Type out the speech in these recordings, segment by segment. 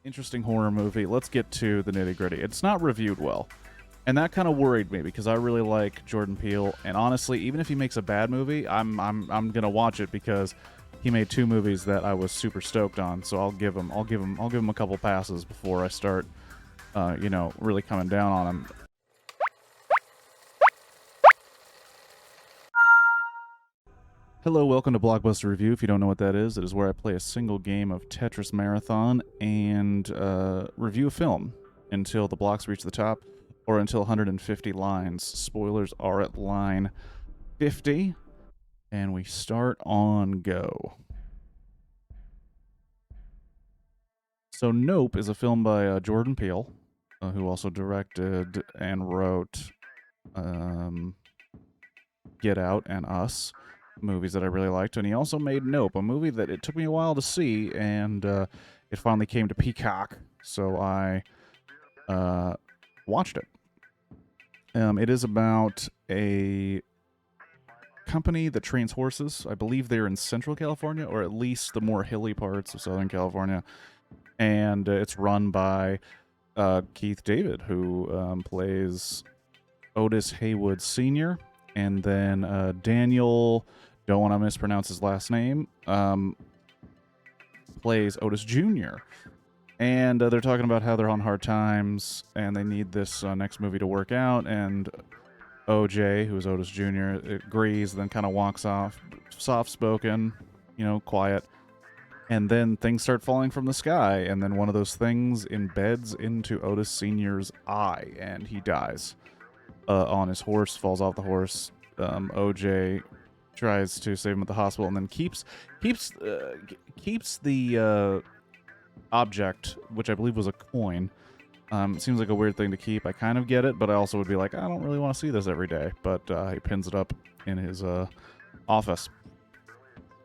interesting horror movie. Let's get to the nitty-gritty. It's not reviewed well. And that kind of worried me because I really like Jordan Peele, and honestly, even if he makes a bad movie, I'm going to watch it because he made two movies that I was super stoked on. So I'll give him a couple passes before I start really coming down on him. Hello, welcome to Blockbuster Review. If you don't know what that is, it is where I play a single game of Tetris Marathon and review a film until the blocks reach the top or until 150 lines. Spoilers are at line 50, and we start on go. So Nope is a film by Jordan Peele, who also directed and wrote Get Out and Us, movies that I really liked. And he also made Nope, a movie that it took me a while to see, and it finally came to Peacock, so I watched it. It is about a company that trains horses. I believe they're in Central California, or at least the more hilly parts of Southern California. And it's run by Keith David, who plays Otis Haywood Sr., and then Daniel, don't want to mispronounce his last name, plays Otis Jr., and they're talking about how they're on hard times and they need this next movie to work out. And OJ, who is Otis Jr., agrees, then kind of walks off, soft-spoken, quiet. And then things start falling from the sky, and then one of those things embeds into Otis Sr.'s eye, and he dies on his horse, falls off the horse. OJ tries to save him at the hospital, and then keeps the object, which I believe was a coin. It seems like a weird thing to keep. I kind of get it, but I also would be like, I don't really want to see this every day. But he pins it up in his office.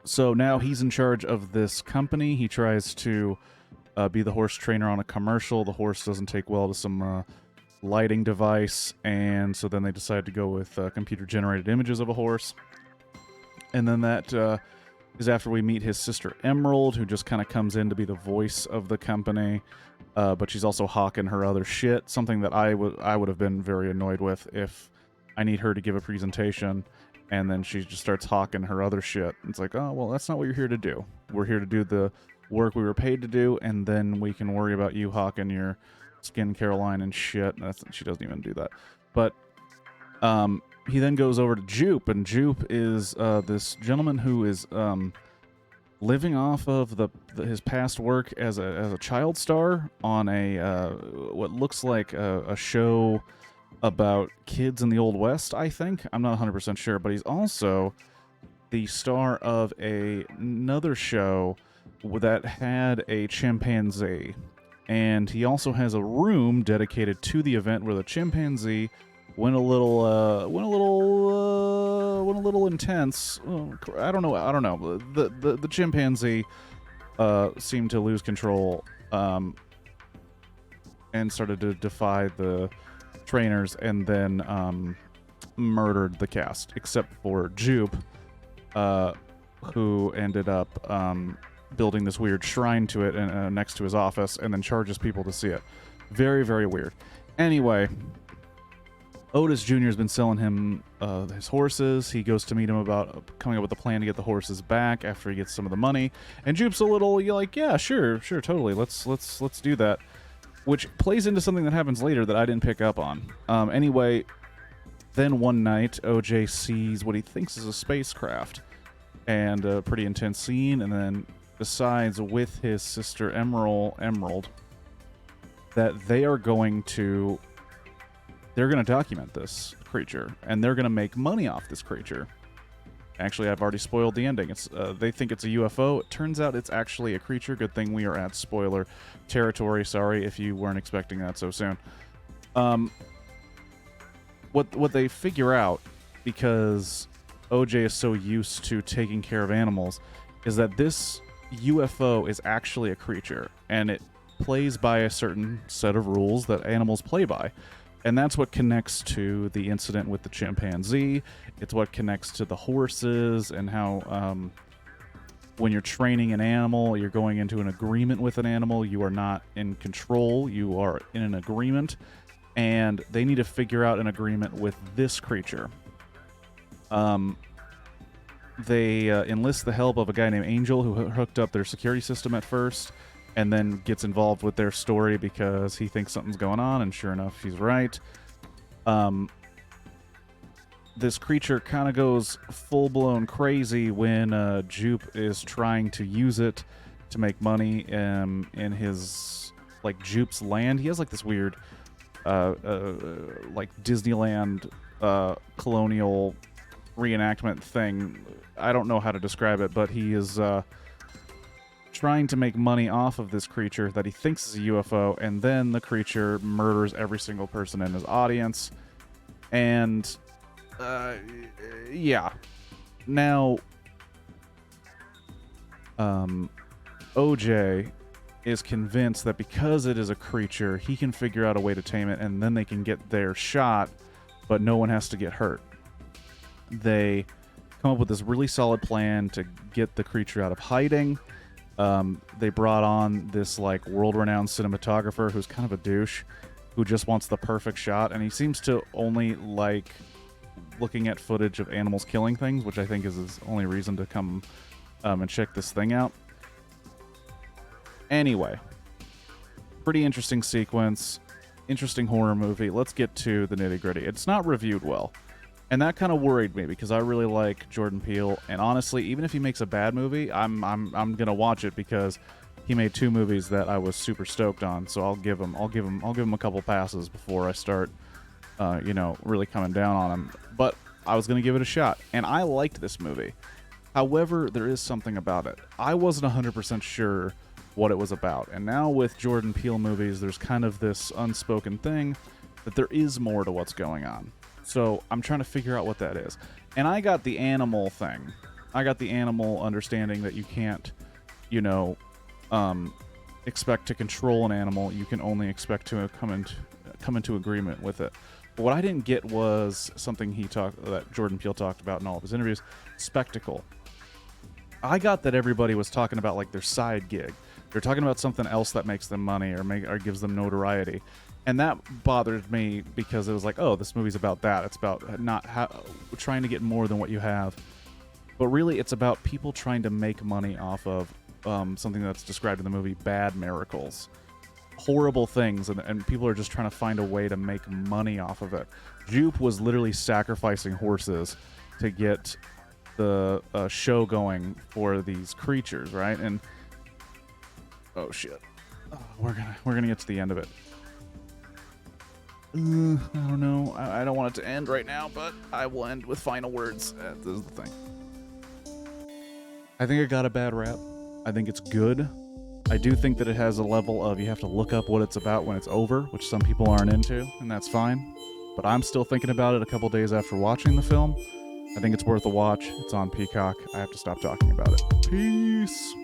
So now he's in charge of this company. He tries to be the horse trainer on a commercial. The horse doesn't take well to some lighting device, and so then they decide to go with computer-generated images of a horse. And then that is after we meet his sister Emerald, who just kind of comes in to be the voice of the company, but she's also hawking her other shit, something that I would have been very annoyed with if I need her to give a presentation, and then she just starts hawking her other shit. It's like, oh, well, that's not what you're here to do. We're here to do the work we were paid to do, and then we can worry about you hawking your Skin Caroline and shit. She doesn't even do that. But he then goes over to Jupe, and Jupe is this gentleman who is living off of his past work as a child star on a what looks like a show about kids in the Old West, I think. I'm not 100% sure, but he's also the star of another show that had a chimpanzee. And he also has a room dedicated to the event where the chimpanzee went a little intense. I don't know. The chimpanzee seemed to lose control and started to defy the trainers, and then murdered the cast, except for Jupe, who ended up building this weird shrine to it next to his office, and then charges people to see it. Very, very weird. Anyway, Otis Jr. has been selling him his horses. He goes to meet him about coming up with a plan to get the horses back after he gets some of the money. And Jupe's a little, you're like, yeah, sure, totally. Let's do that. Which plays into something that happens later that I didn't pick up on. Anyway, then one night, OJ sees what he thinks is a spacecraft, and a pretty intense scene, and then decides with his sister Emerald that they're going to document this creature, and they're going to make money off this creature. Actually, I've already spoiled the ending. They think it's a UFO. It turns out it's actually a creature. Good thing we are at spoiler territory. Sorry if you weren't expecting that so soon. What they figure out, because OJ is so used to taking care of animals, is that this UFO is actually a creature, and it plays by a certain set of rules that animals play by. And that's what connects to the incident with the chimpanzee. It's what connects to the horses and how when you're training an animal, you're going into an agreement with an animal. You are not in control. You are in an agreement. And they need to figure out an agreement with this creature. They enlist the help of a guy named Angel who hooked up their security system at first and then gets involved with their story because he thinks something's going on, and sure enough, he's right. This creature kind of goes full-blown crazy when Jupe is trying to use it to make money in his, like, Jupe's land. He has, like, this weird, like, Disneyland colonial reenactment thing. I don't know how to describe it, but he is trying to make money off of this creature that he thinks is a UFO, and then the creature murders every single person in his audience. And yeah. Now, OJ is convinced that because it is a creature, he can figure out a way to tame it, and then they can get their shot, but no one has to get hurt. They come up with this really solid plan to get the creature out of hiding. They brought on this, like, world-renowned cinematographer who's kind of a douche, who just wants the perfect shot, and he seems to only like looking at footage of animals killing things, which I think is his only reason to come and check this thing out. Anyway, pretty interesting sequence, interesting horror movie. Let's get to the nitty-gritty. It's not reviewed well, and that kind of worried me because I really like Jordan Peele, and honestly, even if he makes a bad movie, I'm gonna watch it because he made 2 movies that I was super stoked on. So I'll give him a couple passes before I start really coming down on him. But I was going to give it a shot, and I liked this movie. However, there is something about it. I wasn't 100% sure what it was about, and now with Jordan Peele movies, there's kind of this unspoken thing that there is more to what's going on. So I'm trying to figure out what that is. And I got the animal thing. I got the animal understanding that you can't, expect to control an animal. You can only expect to come into agreement with it. But what I didn't get was something that Jordan Peele talked about in all of his interviews: spectacle. I got that everybody was talking about, like, their side gig. They're talking about something else that makes them money or gives them notoriety. And that bothered me because it was like, oh, this movie's about that. It's about not trying to get more than what you have. But really, it's about people trying to make money off of something that's described in the movie, bad miracles. Horrible things, and people are just trying to find a way to make money off of it. Jupe was literally sacrificing horses to get the show going for these creatures, right? And oh shit, we're gonna get to the end of it. I don't know. I don't want it to end right now, but I will end with final words. This is the thing. I think it got a bad rap. I think it's good. I do think that it has a level of you have to look up what it's about when it's over, which some people aren't into, and that's fine. But I'm still thinking about it a couple days after watching the film. I think it's worth a watch. It's on Peacock. I have to stop talking about it. Peace.